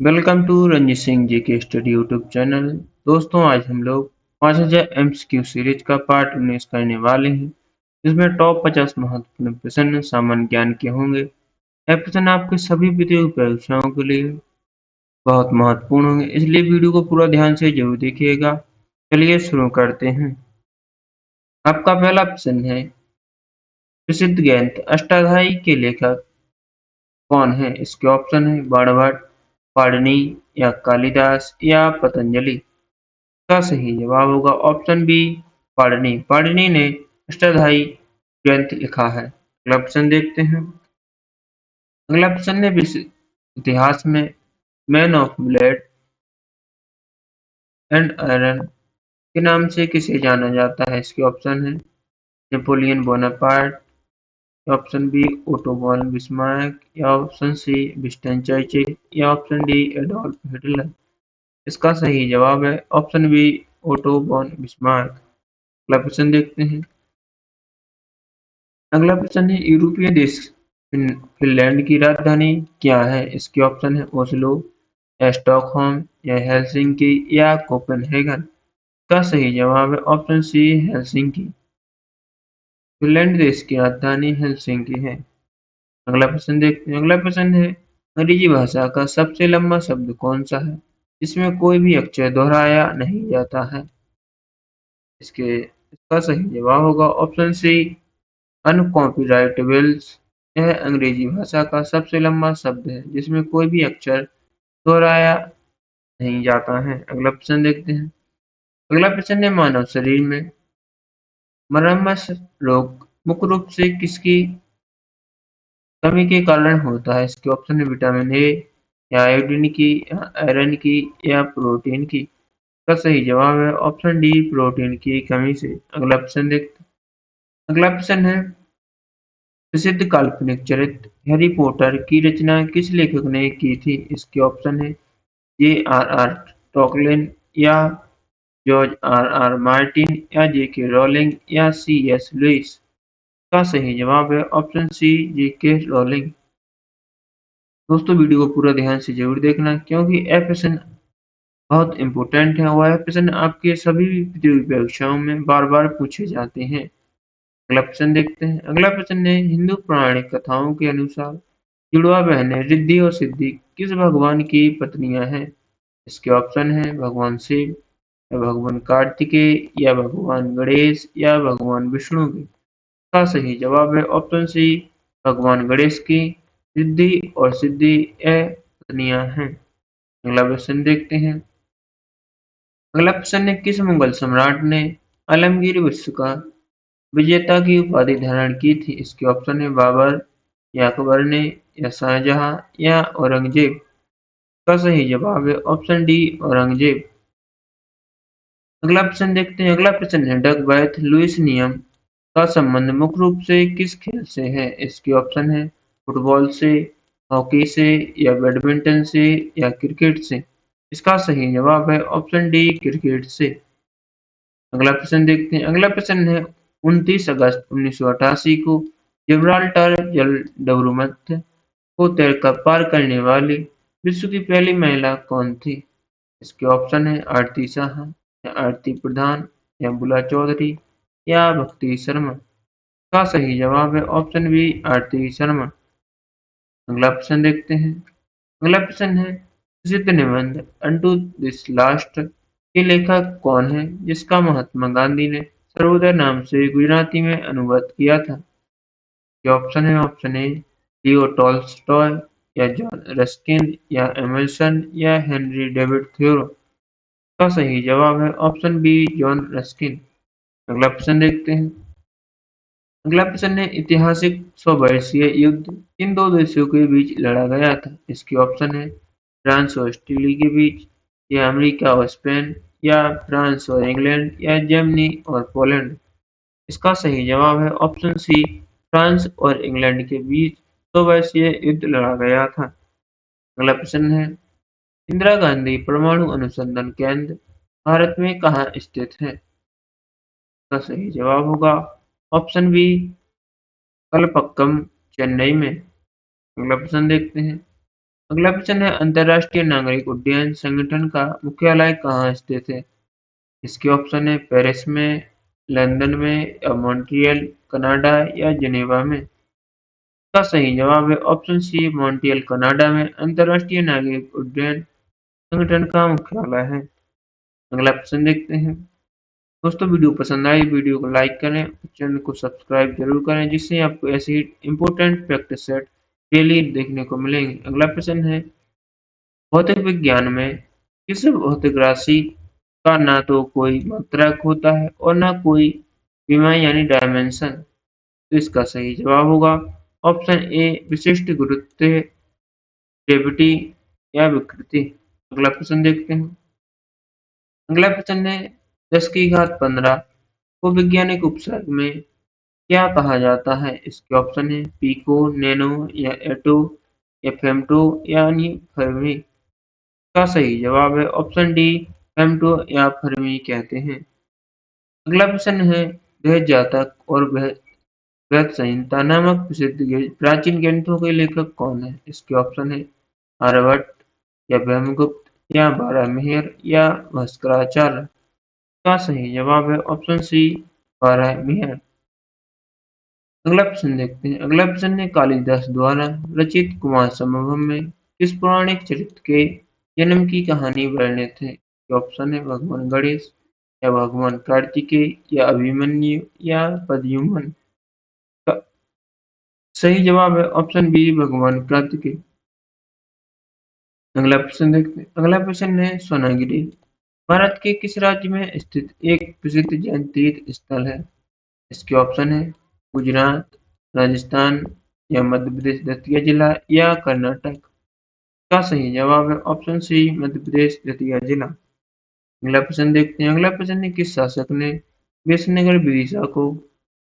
Welcome to Ranjit Singh ji के study YouTube channel. दोस्तों, आज हम लोग 5000 एमसीक्यू सीरीज का पार्ट 19 करने वाले हैं, जिसमें टॉप 50 महत्वपूर्ण प्रश्न सामान्य ज्ञान के होंगे। यह प्रश्न आपके सभी प्रतियोगी परीक्षाओं के लिए बहुत महत्वपूर्ण होंगे, इसलिए वीडियो को पूरा ध्यान से जरूर देखिएगा। चलिए शुरू करते हैं। आपका पहला प्रश्न है, प्रसिद्ध ग्रंथ अष्टाध्यायी के लेखक कौन है? इसके ऑप्शन है बाणभट्ट, पाणिनि या कालिदास या पतंजलि। का सही जवाब होगा ऑप्शन बी, पाणिनि। पाणिनि ने अष्टाध्यायी ग्रंथ लिखा है। अगला प्रश्न देखते हैं। अगला प्रश्न है, विश्व इतिहास में man of blade and iron के नाम से किसे जाना जाता है? इसके ऑप्शन है Napoleon Bonaparte, option B Otto von Bismarck, या ऑप्शन सी विंस्टन चर्चिल, या ऑप्शन डी एडोल्फ हिटलर। इसका सही जवाब है option B, Otto von Bismarck. अगला प्रश्न देखते हैं। अगला प्रश्न है, यूरोपीय देश फिनलैंड की राजधानी क्या है? इसके ऑप्शन है ओस्लो, या स्टॉकहोम, या हेलसिंकी, या कोपेनहेगन। का सही जवाब है ऑप्शन सी, हेलसिंकी। फिनलैंड देश की राजधानी हेलसिंकी है। अगला प्रश्न देखते हैं। अगला प्रश्न है, अंग्रेजी भाषा का सबसे लंबा शब्द कौन सा है इसमें कोई भी अक्षर दोहराया नहीं जाता है? इसका सही जवाब होगा ऑप्शन सी, अनकॉपीराइटेबल्स। यह अंग्रेजी भाषा का सबसे लंबा शब्द है जिसमें कोई भी अक्षर दोहराया नहीं जाता है। अगला प्रश्न देखते हैं। अगला प्रश्न है, मानव शरीर में मरम्मत रोग मुख्य रूप से किसकी कमी के कारण होता है? इसके ऑप्शन है विटामिन ए, या आयोडीन की, या आयरन की, या प्रोटीन की। का सही जवाब है ऑप्शन डी, प्रोटीन की कमी से। अगला प्रश्न देखते हैं। अगला प्रश्न है, प्रसिद्ध काल्पनिक चरित्र हैरी पॉटर की रचना किस लेखक ने की थी? इसके ऑप्शन है जे.आर.आर. टोल्किन, या जॉर्ज आर.आर. मार्टिन, या जे.के. रोलिंग, या सी.एस. लुइस। का सही जवाब है ऑप्शन सी, जे.के. रोलिंग। दोस्तों, वीडियो को पूरा ध्यान से जरूर देखना, क्योंकि यह प्रश्न बहुत इंपॉर्टेंट है और यह प्रश्न आपके सभी प्रतियोगी परीक्षाओं में बार बार पूछे जाते हैं। अगला प्रश्न देखते हैं। अगला प्रश्न है, हिंदू पौराणिक कथाओं के अनुसार जुड़वा बहनें रिद्धि और सिद्धि किस भगवान की पत्नियां हैं? इसके ऑप्शन है भगवान शिव, या भगवान कार्तिकेय, या भगवान गणेश, या भगवान विष्णु की। का सही जवाब है ऑप्शन सी, भगवान गणेश की रिद्धि और सिद्धि यह पत्नियां हैं। अगला प्रश्न देखते हैं। अगला प्रश्न है, किस मुगल सम्राट ने आलमगीर विश्व का विजेता की उपाधि धारण की थी? इसके ऑप्शन है बाबर, या अकबर ने, या शाहजहां, या औरंगजेब। का सही जवाब है ऑप्शन डी, औरंगजेब। अगला प्रश्न देखते हैं। अगला प्रश्न है, डकवर्थ लुईस नियम का संबंध मुख्य रूप से किस खेल से है? इसके ऑप्शन है फुटबॉल से, हॉकी से, या बैडमिंटन से, या क्रिकेट से। इसका सही जवाब है ऑप्शन डी, क्रिकेट से। अगला प्रश्न देखते हैं। अगला प्रश्न है, 29 अगस्त 1988 को जिब्राल्टर जलडब्रूमथ को तैरकर पार करने वाली विश्व की पहली महिला कौन थी? इसके ऑप्शन है आरती शाह, या आरती प्रधान, या बुला चौधरी, या भक्ति शर्मा। का सही जवाब है ऑप्शन बी, आरती शर्मा। अगला प्रश्न देखते हैं। अगला प्रश्न है, प्रसिद्ध निबंध अनटू दिस लास्ट के लेखक कौन है जिसका महात्मा गांधी ने सर्वोदय नाम से गुजराती में अनुवाद किया था? ये ऑप्शन है ऑप्शन ए, लियो टॉल्स्टॉय, या जॉन रस्किन, या एमर्सन, या हेनरी डेविड थोरो। का सही जवाब है ऑप्शन बी, जॉन रस्किन। अगला प्रश्न देखते हैं। अगला प्रश्न है, ऐतिहासिक 100 वर्षीय युद्ध किन दो देशों के बीच लड़ा गया था? इसके ऑप्शन है फ्रांस और ऑस्ट्रेलिया के बीच, या अमेरिका और स्पेन, या फ्रांस और इंग्लैंड, या जर्मनी और पोलैंड। इसका सही जवाब है ऑप्शन सी, फ्रांस और इंग्लैंड के बीच 100 वर्षीय युद्ध लड़ा गया था। अगला प्रश्न है, इंदिरा गांधी परमाणु अनुसंधान केंद्र भारत में कहाँ स्थित है? इसका सही जवाब होगा ऑप्शन बी, कलपक्कम, चेन्नई में। अगला प्रश्न देखते हैं। अगला प्रश्न है अंतर्राष्ट्रीय नागरिक उड्डयन संगठन का मुख्यालय कहाँ स्थित है? इसके ऑप्शन है पेरिस में, लंदन में या मॉन्ट्रियल कनाडा या जेनेवा में। इसका सही जवाब है ऑप्शन सी मॉन्ट्रियल कनाडा में अंतर्राष्ट्रीय नागरिक उड्डयन संगठन का मुख्यालय है। अगला प्रश्न देखते हैं। दोस्तों वीडियो पसंद आई वीडियो को लाइक करें, चैनल को सब्सक्राइब जरूर करें जिससे आपको ऐसे ही इम्पोर्टेंट प्रैक्टिस सेट डेली देखने को मिलेंगे। अगला प्रश्न है भौतिक विज्ञान में किस भौतिक राशि का ना तो कोई मात्रक होता है और ना कोई विमा यानी डायमेंशन। तो इसका सही जवाब होगा ऑप्शन ए विशिष्ट गुरुत्व, ग्रेविटी या विकृति। अगला प्रश्न देखते हैं। अगला प्रश्न है 10 की घात 15 को वैज्ञानिक उपसर्ग में क्या कहा जाता है? इसके ऑप्शन है पिको, नैनो या एटो या फेम्टो यानी फर्मी। का सही जवाब है ऑप्शन डी फेम्टो या फर्मी कहते हैं। अगला प्रश्न है बृहद जातक और बृहद संहिता नामक प्रसिद्ध प्राचीन ग्रंथों के लेखक कौन है? इसके ऑप्शन है आर्यभट्ट या ब्रह्मगुप्त या बारहमीर या भास्कराचार्य। का सही जवाब है ऑप्शन सी बारहमीर। अगला प्रश्न देखते हैं। अगला प्रश्न है कालिदास द्वारा रचित कुमार संभवम में किस पौराणिक चरित्र के जन्म की कहानी वर्णित है? ऑप्शन है भगवान गणेश या भगवान कार्तिकेय या अभिमन्यु या प्रद्युम्न। का सही जवाब है ऑप्शन बी भगवान कार्तिकेय। अगला प्रश्न देखते हैं। अगला प्रश्न है सोनागिरी भारत के किस राज्य में स्थित एक प्रसिद्ध जैन तीर्थ स्थल है? इसके ऑप्शन है गुजरात, राजस्थान या मध्य प्रदेश दतिया जिला या कर्नाटक। का सही जवाब है ऑप्शन सी मध्य प्रदेश दतिया जिला। अगला प्रश्न देखते हैं। अगला प्रश्न है किस शासक ने विजयनगर विदिशा को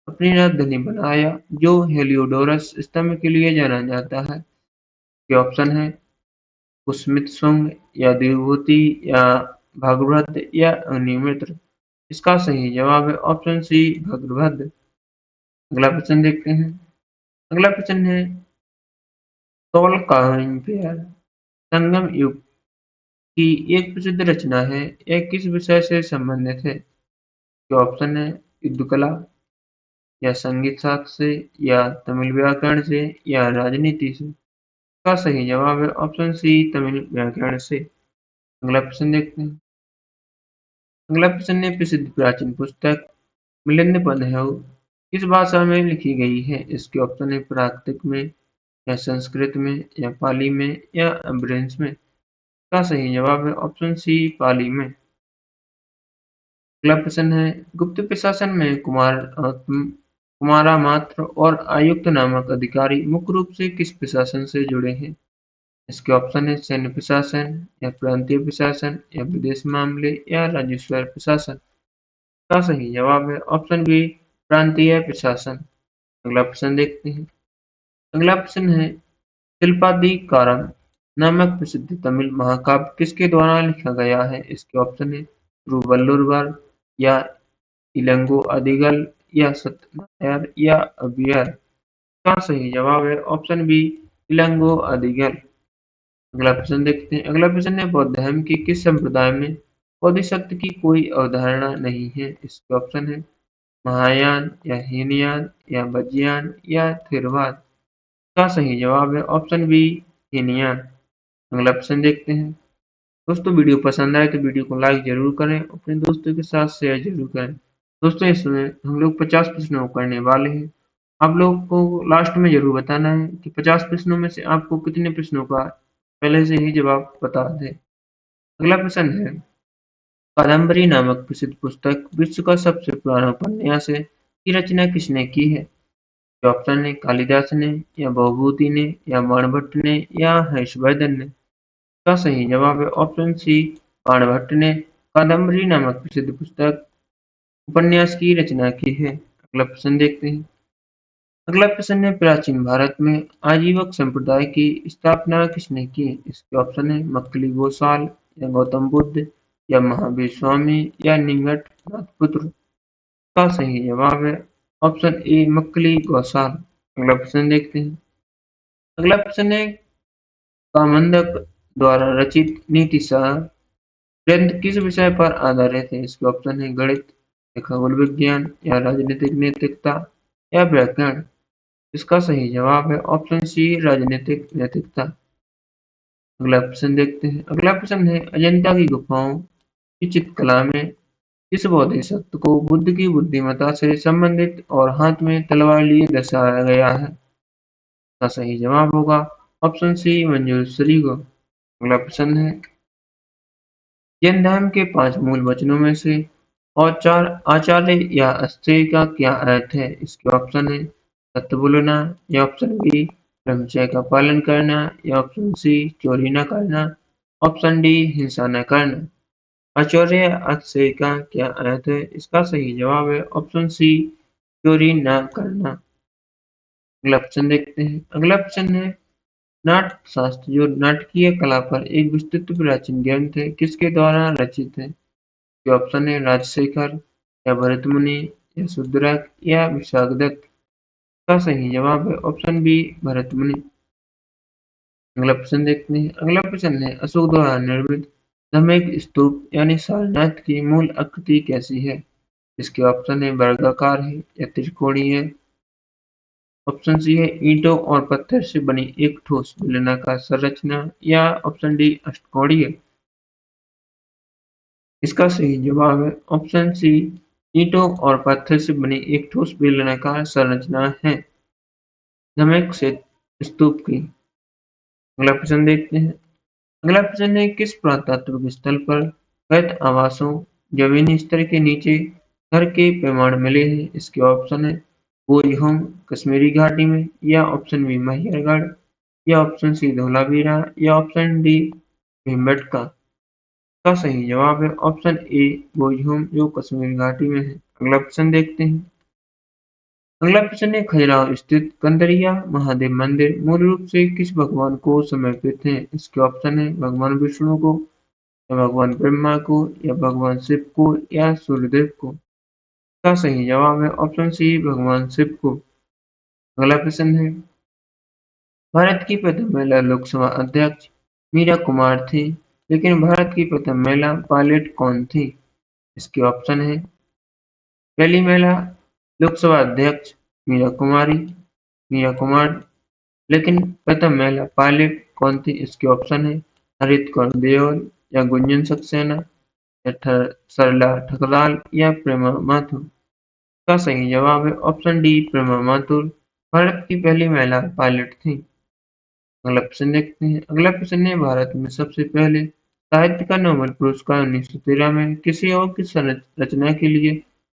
अपनी राजधानी बनाया जो हेलियोडोरस स्तंभ के लिए जाना जाता है? ये ऑप्शन है कुसुमितसुंग या देवभूति या भगभद्र या अग्निमित्र। इसका सही जवाब है ऑप्शन सी भगभद्र। अगला प्रश्न देखते हैं। अगला प्रश्न है तोलकापियन संगम युग की एक प्रसिद्ध रचना है यह किस विषय से संबंधित है? ये ऑप्शन है युद्ध कला या संगीत शास्त्र से या तमिल व्याकरण से या राजनीति से। का सही जवाब है ऑप्शन सी तमिल व्याकरण से। अगला प्रश्न देखते हैं। अगला प्रश्न है प्रसिद्ध प्राचीन पुस्तक मिलिंद पन्हु किस भाषा में लिखी गई है? इसके ऑप्शन है प्राकृत में या संस्कृत में या पाली में या अब्रिंस में। का सही जवाब है ऑप्शन सी पाली में। अगला प्रश्न है गुप्त प्रशासन में कुमारामात्र और आयुक्त नामक अधिकारी मुख्य रूप से किस प्रशासन से जुड़े हैं? इसके ऑप्शन है सैन्य प्रशासन या प्रांतीय प्रशासन या विदेश मामले या राजस्व प्रशासन। का सही जवाब है ऑप्शन बी प्रांतीय प्रशासन। अगला प्रश्न देखते हैं। अगला प्रश्न है शिल्पाधिकारम नामक प्रसिद्ध तमिल महाकाव्य किसके द्वारा लिखा गया है? इसके ऑप्शन है तिरुवल्लुवर या इलंगो अदिगल या सत्यनारायण या अव्वैयार। का सही जवाब है ऑप्शन बी इलंगो अदिगल। अगला प्रश्न देखते हैं। अगला प्रश्न है बौद्ध धर्म के किस संप्रदाय में बोधिसत्व की कोई अवधारणा नहीं है? इसके ऑप्शन है महायान या हीनयान या वज्रयान या थेरवाद। का सही जवाब है ऑप्शन बी हीनयान। अगला प्रश्न देखते हैं। दोस्तों वीडियो पसंद आए तो वीडियो को लाइक जरूर करें, अपने दोस्तों के साथ शेयर जरूर करें। दोस्तों इसमें हम लोग 50 प्रश्नों को करने वाले हैं। आप लोग को लास्ट में जरूर बताना है कि 50 प्रश्नों में से आपको कितने प्रश्नों का पहले से ही जवाब बता दें। अगला प्रश्न है कादम्बरी नामक प्रसिद्ध पुस्तक विश्व का सबसे पुराना उपन्यास है की रचना किसने की है? ऑप्शन है कालिदास ने या भवभूति ने या बाणभट्ट ने या हर्षवर्धन ने। का सही जवाब है ऑप्शन सी बाणभट्ट ने कादम्बरी नामक प्रसिद्ध पुस्तक उपन्यास की रचना की है। अगला प्रश्न देखते हैं। अगला प्रश्न है प्राचीन भारत में आजीवक संप्रदाय की स्थापना किसने की? इसके ऑप्शन है मक्कली गोसाल या गौतम बुद्ध या महावीर स्वामी या निगंठ नाथपुत्र। का सही जवाब है ऑप्शन ए मक्कली गोसाल। अगला प्रश्न देखते हैं। अगला प्रश्न है कामंदक द्वारा रचित नीति सार ग्रंथ किस विषय पर आधारित है? इसके ऑप्शन है गणित या खगोल विज्ञान या राजनीतिक नैतिकता या व्याकरण। इसका सही जवाब है ऑप्शन सी राजनीतिक नैतिकता। अगला प्रश्न देखते हैं। अगला प्रश्न है अजंता की गुफाओं की चित्रकला में किस बोधिसत्व को बुद्ध की बुद्धिमत्ता से संबंधित और हाथ में तलवार लिए दर्शाया गया है? इसका सही जवाब होगा ऑप्शन सी मंजूश्री को। अगला प्रश्न है जैन धर्म के 5 मूल वचनों में से और 4 आचार्य या अस्तेय का क्या अर्थ है? इसके ऑप्शन है सत्य बोलना या ऑप्शन बी ब्रह्मचर्य का पालन करना या ऑप्शन सी चोरी न करना, ऑप्शन डी हिंसा न करना। आचार्य या अस्तेय का क्या अर्थ है? इसका सही जवाब है ऑप्शन सी चोरी न करना। अगला प्रश्न देखते हैं। अगला प्रश्न है नाट्य शास्त्र जो नाटकीय कला पर एक विस्तृत प्राचीन ग्रंथ है किसके द्वारा रचित है? ये ऑप्शन है राजशेखर या भरत मुनि या शूद्रक या विशाखदत्त। का सही जवाब है ऑप्शन बी भरत मुनि। अगला प्रश्न देखते हैं। अगला प्रश्न है अशोक द्वारा निर्मित धमेक स्तूप यानी सारनाथ की मूल आकृति कैसी है? इसके ऑप्शन है वर्गाकार है या त्रिकोणीय है, ऑप्शन सी है ईंटों और पत्थर से बनी एक ठोस बेलनाकार संरचना या ऑप्शन डी अष्टकोणीय। इसका सही जवाब है ऑप्शन सी ईंटों और पत्थर से बनी एक ठोस बेलनाकार संरचना है धमेक से स्तूप की। अगला प्रश्न देखते हैं। अगला प्रश्न है किस पुरातात्विक स्थल पर अवैध आवासों जमीनी स्तर के नीचे घर के प्रमाण मिले हैं? इसके ऑप्शन है बोईहोम कश्मीरी घाटी में या ऑप्शन बी महियागढ़ या ऑप्शन सी धोलावीरा या ऑप्शन डी भीमबेटका। का सही जवाब है ऑप्शन ए बोईहोम जो कश्मीर घाटी में है। अगला प्रश्न देखते हैं। अगला प्रश्न है खजुराहो स्थित कंदरिया महादेव मंदिर मूल रूप से किस भगवान को समर्पित है? इसके ऑप्शन है भगवान विष्णु को या भगवान ब्रह्मा को या भगवान शिव को या सूर्यदेव को। का सही जवाब है ऑप्शन सी भगवान शिव को। अगला प्रश्न है भारत की प्रथम महिला लोकसभा अध्यक्ष मीरा कुमार थी, लेकिन भारत की प्रथम महिला पायलट कौन थी? इसके ऑप्शन है पहली महिला लोकसभा अध्यक्ष मीरा कुमार, लेकिन प्रथम महिला पायलट कौन थी? इसके ऑप्शन है हरित कौर देओल या गुंजन सक्सेना या सरला ठकराल या प्रेमा माथुर। का सही जवाब है ऑप्शन डी प्रेमा माथुर भारत की पहली महिला पायलट थी। अगला प्रश्न देखते हैं। अगला प्रश्न है भारत में सबसे पहले साहित्य का नोबेल पुरस्कार 1913 में किसी और की रचना के लिए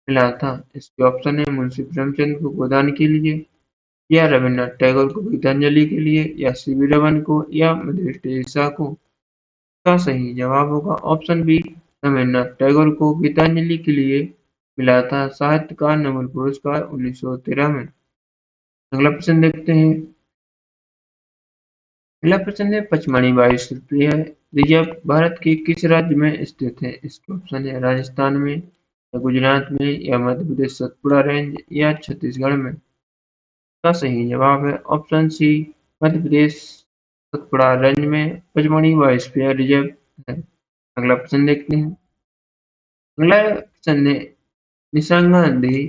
मिला था? इसके ऑप्शन है मुंशी प्रेमचंद को गोदान के लिए या रविन्द्रनाथ टैगोर को गीतांजलि के लिए या सीवी रमन को या मदर टेरेसा को। का सही जवाब होगा ऑप्शन बी रविन्द्रनाथ टैगोर को गीतांजलि के लिए मिला था साहित्य का नोबेल पुरस्कार 1913 में। अगला प्रश्न देखते हैं। अगला प्रश्न है पचमढ़ी वायुसेना रिजर्व भारत के किस राज्य में स्थित है? इसके ऑप्शन है राजस्थान में या गुजरात में या मध्य प्रदेश सतपुड़ा रेंज या छत्तीसगढ़ में। का सही जवाब है ऑप्शन सी मध्य प्रदेश सतपुड़ा रेंज में पचमढ़ी वायुसेना रिजर्व है। अगला प्रश्न देखते हैं। अगला प्रश्न है निशांगांधी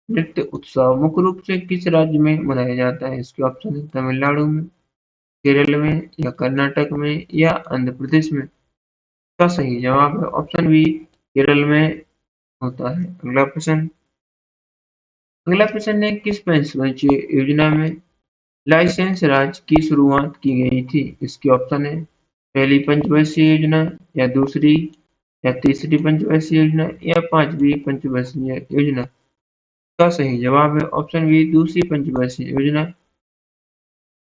नृत्य उत्सव मुख्य रूप से किस राज्य में मनाया जाता है? इसके ऑप्शन है तमिलनाडु में, केरल में या कर्नाटक में या आंध्र प्रदेश में। का सही जवाब है ऑप्शन बी केरल में होता है। अगला प्रश्न है किस पंचवर्षीय योजना में लाइसेंस राज की शुरुआत की गई थी? इसके ऑप्शन है पहली पंचवर्षीय योजना या दूसरी या तीसरी पंचवर्षीय योजना या पांचवी पंचवर्षीय योजना। का सही जवाब है ऑप्शन बी दूसरी पंचवर्षीय योजना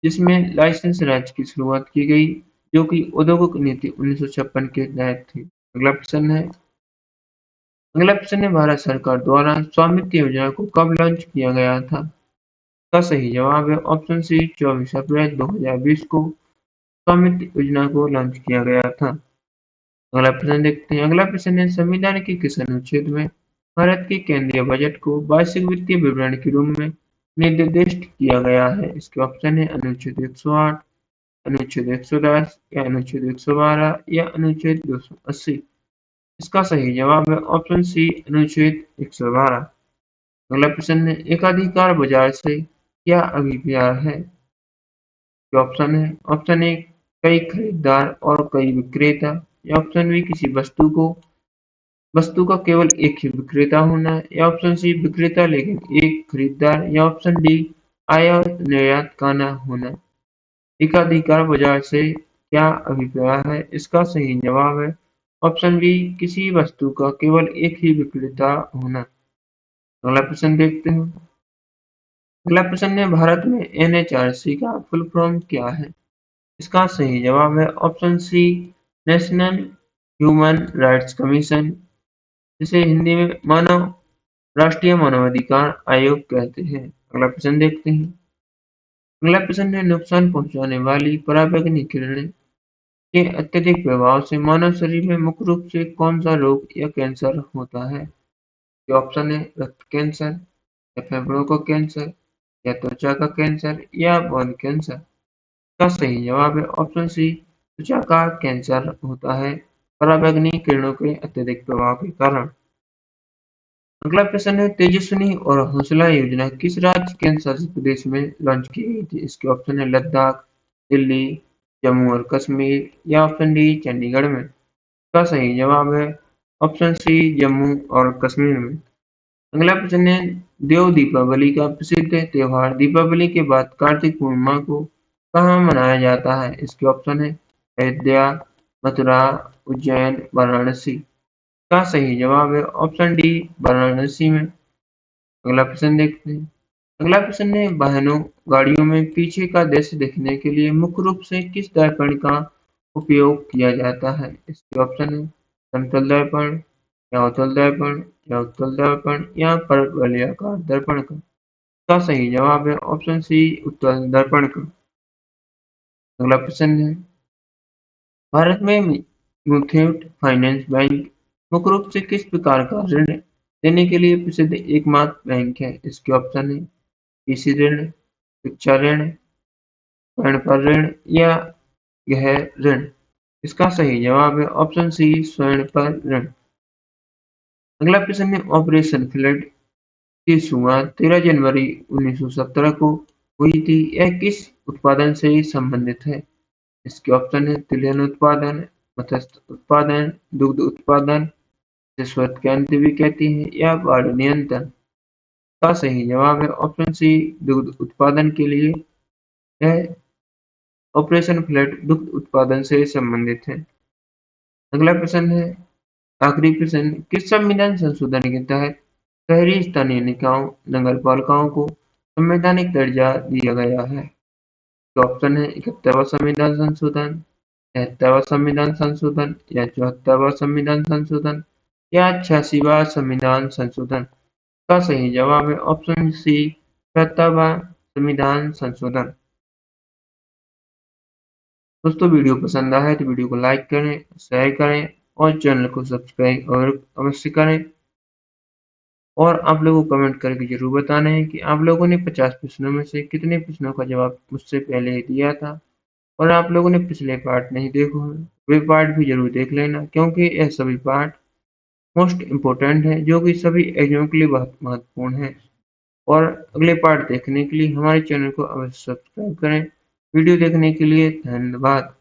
जिसमें लाइसेंस राज की शुरुआत की गई जो कि औद्योगिक नीति 1956 के तहत थी। अगला प्रश्न है भारत सरकार द्वारा स्वामित्व योजना को कब लॉन्च किया गया था? का सही जवाब है ऑप्शन सी 24 अप्रैल 2020 को स्वामित्व योजना को लॉन्च किया गया था। अगला प्रश्न देखते हैं। अगला प्रश्न है संविधान के किस अनुच्छेद में भारत के केंद्रीय बजट को वार्षिक वित्तीय विवरण के रूप में निर्दिष्ट किया गया है? इसके ऑप्शन है अनुच्छेद 108 अनुच्छेद 110 या अनुच्छेद 112 या अनुच्छेद 280? इसका सही जवाब है ऑप्शन सी अनुच्छेद 112। अगला प्रश्न है, एकाधिकार बाजार से क्या अभिप्राय है? जो ऑप्शन है, ऑप्शन ए कई खरीदार और कई विक्रेता, या ऑप्शन बी किसी वस्तु का केवल एक ही विक्रेता होना, या ऑप्शन सी विक्रेता लेकिन एक खरीदार, या ऑप्शन डी आयात निर्यात का न होना। एकाधिकार बाजार से क्या अभिप्राय है? इसका सही जवाब है ऑप्शन बी किसी वस्तु का केवल एक ही विक्रेता होना। अगला प्रश्न देखते हैं। अगला प्रश्न है, भारत में एनएचआरसी का फुल फॉर्म क्या है? इसका सही जवाब है option C National Human Rights Commission, जिसे हिंदी में राष्ट्रीय मानवाधिकार आयोग कहते हैं। अगला प्रश्न देखते हैं। अगला प्रश्न है, नुकसान पहुंचाने वाली पराबैंगनी किरणें के अत्यधिक प्रभाव से मानव शरीर में मुख्य रूप से कौन सा रोग या कैंसर होता है? ये ऑप्शन है रक्त कैंसर, या फेफड़ों का कैंसर, या त्वचा का कैंसर, या बॉन कैंसर। इसका सही जवाब है ऑप्शन सी त्वचा का कैंसर होता है पराबैंगनी किरणों के अत्यधिक प्रभाव के कारण। अगला प्रश्न है, तेजस्विनी और हौसला योजना किस राज्य केंद्र शासित प्रदेश में लॉन्च की गई थी? इसके ऑप्शन है लद्दाख, दिल्ली, जम्मू और कश्मीर, या ऑप्शन डी चंडीगढ़ में। इसका सही जवाब है ऑप्शन सी जम्मू और कश्मीर में। अगला प्रश्न है, देव दीपावली का प्रसिद्ध त्योहार दीपावली के बाद कार्तिक पूर्णिमा को कहाँ मनाया जाता है? इसके ऑप्शन है अयोध्या, मथुरा, उज्जैन, वाराणसी। का सही जवाब है ऑप्शन डी वाराणसी में। अगला प्रश्न देखते हैं। अगला प्रश्न है, वाहनों गाड़ियों में पीछे का दृश्य देखने के लिए मुख्य रूप से किस दर्पण का उपयोग किया जाता है? इसके ऑप्शन है समतल दर्पण, या अवतल दर्पण, या उत्तल दर्पण, या परवलयाकार दर्पण का। इसका सही जवाब है ऑप्शन सी उत्तल दर्पण का। अगला प्रश्न है, भारत में मुथूट फाइनेंस बैंक मुख्य रूप से किस प्रकार का ऋण देने के लिए प्रसिद्ध एकमात्र बैंक है? इसके ऑप्शन है कृषि ऋण, शिक्षा ऋण, स्वर्ण पर ऋण, या गृह ऋण। इसका सही जवाब है ऑप्शन सी स्वर्ण पर ऋण। अगला प्रश्न है, ऑपरेशन फ्लड की शुरुआत 13 जनवरी 1917 को हुई थी। यह किस उत्पादन से संबंधित है? इसके ऑप्शन है तिलहन उत्पादन, मत्स्य उत्पादन, दुग्ध उत्पादन, जिसे श्वेत क्रांति भी कहती है, या बाढ़ नियंत्रण। का सही जवाब है ऑप्शन सी दुग्ध उत्पादन के लिए यह ऑपरेशन फ्लड दुग्ध उत्पादन से संबंधित है। अगला प्रश्न है, आखिरी प्रश्न, किस संविधान संशोधन के तहत शहरी स्थानीय निकायों नगरपालिकाओं को संवैधानिक दर्जा दिया गया है? तो ऑप्शन है 71वां संविधान संशोधन, 73वां संविधान संशोधन, या 74वां संविधान संशोधन, या 86वां संविधान संशोधन। का सही जवाब है ऑप्शन सी 73वां संविधान संशोधन। दोस्तों वीडियो पसंद आया है तो वीडियो को लाइक करें, शेयर करें और चैनल को सब्सक्राइब और अवश्य करें। और आप लोगों को कमेंट करके जरूर बताना है कि आप लोगों ने 50 प्रश्नों में से कितने प्रश्नों का जवाब मुझसे पहले दिया था। और आप लोगों ने पिछले पार्ट नहीं देखो हैं, वे पार्ट भी जरूर देख लेना, क्योंकि यह सभी पार्ट मोस्ट इम्पोर्टेंट है, जो कि सभी एग्जाम के लिए बहुत महत्वपूर्ण है। और अगले पार्ट देखने के लिए हमारे चैनल को अवश्य सब्सक्राइब करें। वीडियो देखने के लिए धन्यवाद।